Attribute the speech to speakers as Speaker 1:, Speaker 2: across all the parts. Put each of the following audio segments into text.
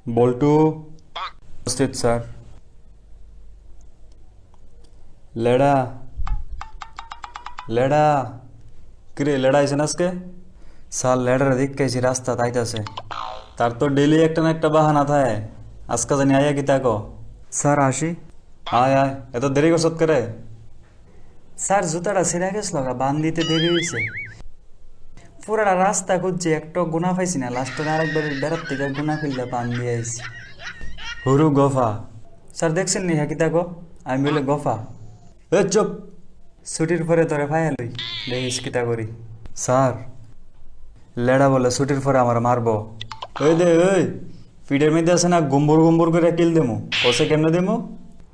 Speaker 1: বল্টু উপস্থিত sir. Leda Leda কিরে Leda আইসেন আজকে? স্যার লেডার দেখেছি রাস্তা তাইতাছে, তার তো ডেলি একটা না একটা বাহানা থাকে। আজকে জানি আইয়া কি তাকো।
Speaker 2: স্যার আসি।
Speaker 1: আয় আয়, এত দেরি করছত করে?
Speaker 2: স্যার জুতাটা ছিঁড়া গেছিল গা, বান দিতে দেরি হয়েছে। পুরাটা রাস্তা খুঁজছি, একটা গুণা পাইছি না। লাস্টের আরেকবার বেড়ার থেকে গুণা খুললে বান দিয়ে আইছি।
Speaker 1: হুরু গফা।
Speaker 2: স্যার দেখছেন নি হ্যাঁ কিতা গো? আমি বলে গফা।
Speaker 1: এ চুপ।
Speaker 2: ছুটির পরে তোরে ফাইয়া লই, দেখিস কিতা করি।
Speaker 1: স্যার লেডা বলে ছুটির পরে আমার মারবো। ওই দে ওই পিঠের মধ্যে আছে না গুম্বুর গুম্বুর করে কিল দেমু, ওসে কেমনে দেমু?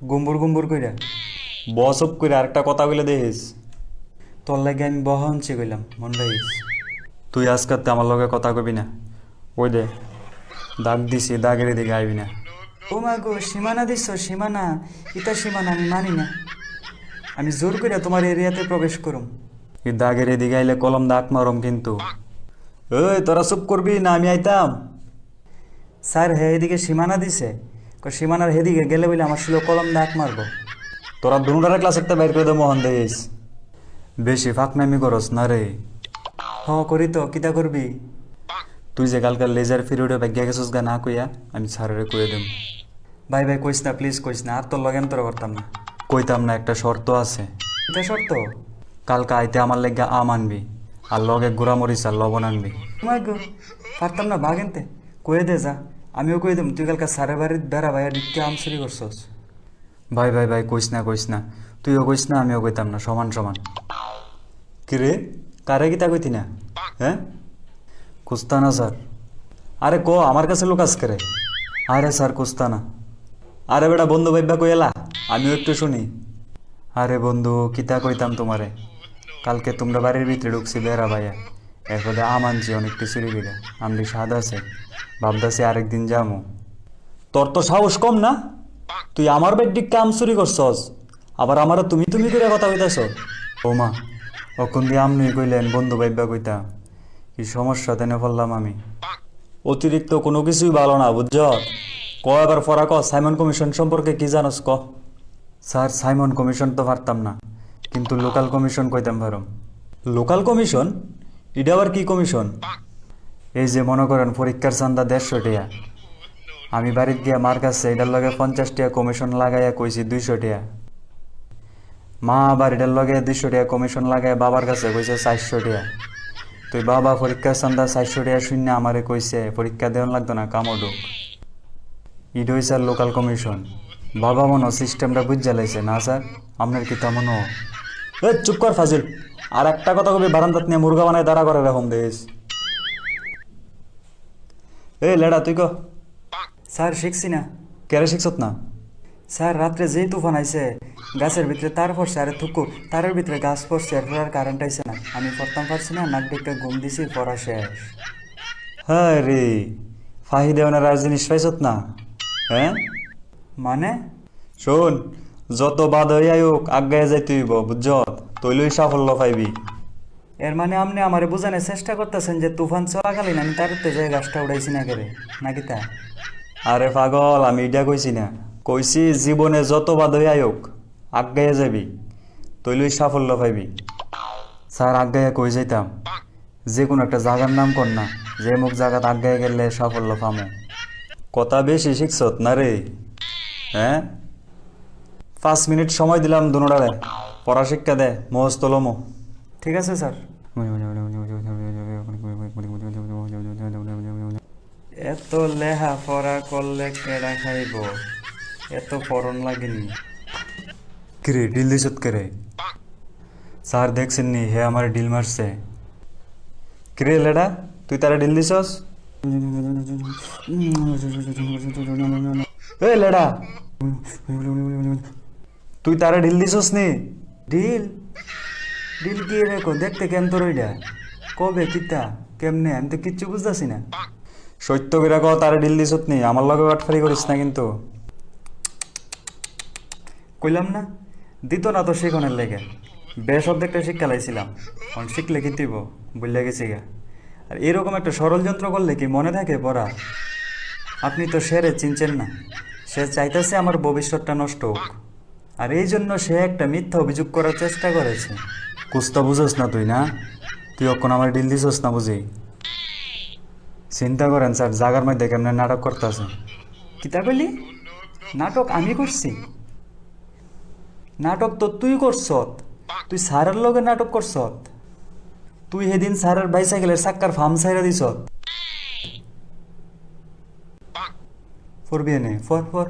Speaker 2: গুম্বুর গুম্বুর কইরা
Speaker 1: বস অপ করে আরেকটা কথা বলে দেখিস।
Speaker 2: তোর লাগে আমি বহনছি কইলাম, মন রাখিস।
Speaker 1: তুই আজকাতে আমার লগে কথা কবি না। ওই দে দাগ দিছি, দাগের দিকে আইবি না।
Speaker 2: ও মা গো, সীমানা দিচ্ছ? সীমানা? ইতা সীমানা আমি মানি না। আমি জোর করে তোমার এরিয়াতে প্রবেশ করুম।
Speaker 1: এই দাগের এদিকে আইলে কলম দাগ মারম কিন্তু। ওই তোরা চুপ করবি না, আমি আইতাম।
Speaker 2: স্যার হে এদিকে সীমানা দিছে, সীমানার হেদিকে গেলে বলে আমার ছিল কলম দাগ মারবো।
Speaker 1: তোরা দুটারে ক্লাস একটা বাইর করে দে মোহন দেখিস। বেশি ফাঁকনামি করস না রে।
Speaker 2: হ করি তো, কিতা করবি?
Speaker 1: তুই যে কালকার লেজার পিরিয়ডে ভাগ্যা গেছিস গা না কইয়া, আমি স্যারেরে কয়ে দেব।
Speaker 2: ভাই ভাই কইস না, প্লিজ কইস না, আর তোর লগে আমি তোর করতাম না।
Speaker 1: কইতাম না, একটা শর্ত আছে।
Speaker 2: এটা শর্ত?
Speaker 1: কালকে আইতে আমার লেগা আম আনবি, আর লগে গুড়া মরিচ আর লবণ আনবি।
Speaker 2: মাই গো, পারতাম না বাগেনতে। কয়ে দে যা, আমিও কয়ে দেব তুই কালকে সারের বাড়ির বেড়া ভাইয়া ডিক্কে আম চুরি করছস।
Speaker 1: ভাই ভাই ভাই কইস না কইস না, তুইও কইস না আমিও কইতাম না, সমান সমান। কিরে কারে গীতা কইতি না? হ্যাঁ খুঁজতা না স্যার? আরে কো আমার কাছে লোকাস করে। আরে স্যার খুঁজতা না। আরে বেটা বন্ধু ভাইবা কইলা, আমিও একটু শুনি। আরে বন্ধু কিতা কইতাম তোমারে, কালকে তোমরা বাড়ির ভিতরে ঢুকছি বেড়া ভাইয়া, এরপরে আম আনছি অনেকটা চুরি করে, আমলি স্বাদ আছে, ভাবদাসি আরেকদিন যামু। তোর তো সাহস কম না? তুই আমার বেড্ডিক কাম চুরি করছস, আবার আমারও তুমি তুমি করে কথা কইতাছ। ও মা, অখন দিয়ে আমনি কইলেন বন্ধু ভাইবা কইতা, কি সমস্যা তেনে ফেললাম আমি। অতিরিক্ত কোনো কিছুই ভালো না বুঝছ। ক এবার ফরা ক, সাইমন কমিশন সম্পর্কে কি জানোস ক? স্যার সাইমন কমিশন তো পারতাম না, কিন্তু লোকাল কমিশন কইতাম পারম। Local commission? এটা আবার কি কমিশন? এই যে মনে করেন পরীক্ষার চান্দা 150 টাকা, আমি বাড়িতে গিয়া মার কাছে এটার লগে 50 টাকা কমিশন লাগাইয়া কইছি 200 টাকা। মা আবার এটার লগে 200 টাকা কমিশন লাগাইয়া বাবার কাছে কইছে 400 টাকা। তুই বাবা পরীক্ষার চান্দা 400 টাকা শূন্য আমারে কইছে পরীক্ষা দেওয়ান লাগতো না, কামো ঢুক। ইড হইছে লোকাল কমিশন। বাবা মনে সিস্টেমটা বুঝা লাইছে না স্যার? আপনার কি তেমন? এ চুপ কর ফাজিল, আর একটা কথা কবি বারান্দাত নিয়ে মুরগা বানায় দাঁড়া করে এরকম দেশ। এই লেডা তুই ক।
Speaker 2: স্যার শিখছি না।
Speaker 1: কেরে শিখছত না?
Speaker 2: স্যার রাত্রে যেই তুফান আইছে, গাছের ভিতরে তার পড়ছে, আরে থুকু তারের ভিতরে গাছ পড়ছে, এরপর আর কারেন্ট আইছে না। আমি পড়তাম পারছি না, নাক ডেকে ঘুম দিছি, পড়া শেষ।
Speaker 1: হ্যাঁ রে, ফাহি দেওয়ানের আর জিনিস পাইছত না? হ্যাঁ
Speaker 2: মানে?
Speaker 1: শোন, যত বাদ হইয়া হোক আগায় যাইতে হইব বুঝছ, তৈলই সাফল্য পাইবি।
Speaker 2: এর মানে আপনি আমারে বোঝানোর চেষ্টা করতেছেন যে তুফান চলাকালীন আমি তার যে গাছটা উড়াইছি না কেরে, নাকি তা?
Speaker 1: আরে পাগল, আমি এটা কইছি না, কইছি জীবনে যত বাদ হইয়া হোক আগাইয়া যাবি, তৈলই সাফল্য পাইবি। স্যার আগাইয়া কই যাইতাম? যে কোনো একটা জায়গার নাম কর না, যে মুখ জায়গাত আগাইয়া গেলে সাফল্য পামো। কথা বেশি শিখছত না রে? হ্যাঁ 5 মিনিট সময় দিলাম দুনোটারে, পড়া শিক্ষা দে, মহস্ত লমো।
Speaker 2: ঠিক আছে স্যার। এত লেহা পড়া করলে কেডা খাইব? এত পড়ন লাগেনি।
Speaker 1: কিরে ডিল দিছত করে? স্যার দেখছেন নি হে আমার ডিল মারছে। কিরে লেডা তুই তারা ডিল দিছস? এ লেডা তুই তারা ডিল দিছস নি?
Speaker 2: ডিল? ডিল কি রেখো দেখতে কেন তোর ওইটা? কবে কিতা কেমনে আমি তো কিচ্ছু বুঝতেছি না।
Speaker 1: সত্য করে কও তারা ডিল দিছত নি, আমার লগে বাটফারি করিস না কিন্তু।
Speaker 2: কইলাম না, দিত না তো সেখানের লেগে। বেশ অর্ধেকটা শিক্ষা লাইছিলাম, কারণ শিখলে কি দিব বুঝলে গেছি গা। আর এরকম একটা সরল যন্ত্র করলে কি মনে থাকে পড়া? আপনি তো সেরে চিনছেন না। সে চাইতেছে আমার ভবিষ্যৎটা নষ্ট হোক, আর এই জন্য সে একটা মিথ্যা অভিযোগ করার চেষ্টা করেছে।
Speaker 1: কুস্তা বুঝোস না তুই না, তুই অক্ষণ আমার ডিল দিছোস না বুঝি। চিন্তা করেন স্যার জাগার মধ্যে কেমনে নাটক করতেছে।
Speaker 2: কিতা বলি? নাটক আমি করছি? নাটক তো তুই করছত। তুই স্যারের লগে নাটক করছত। তুই সেদিন স্যারের বাইসাইকেলের চাক্কার ফার্ম ছাইরা দিছত। ফর বিয়ে নে, ফর ফর।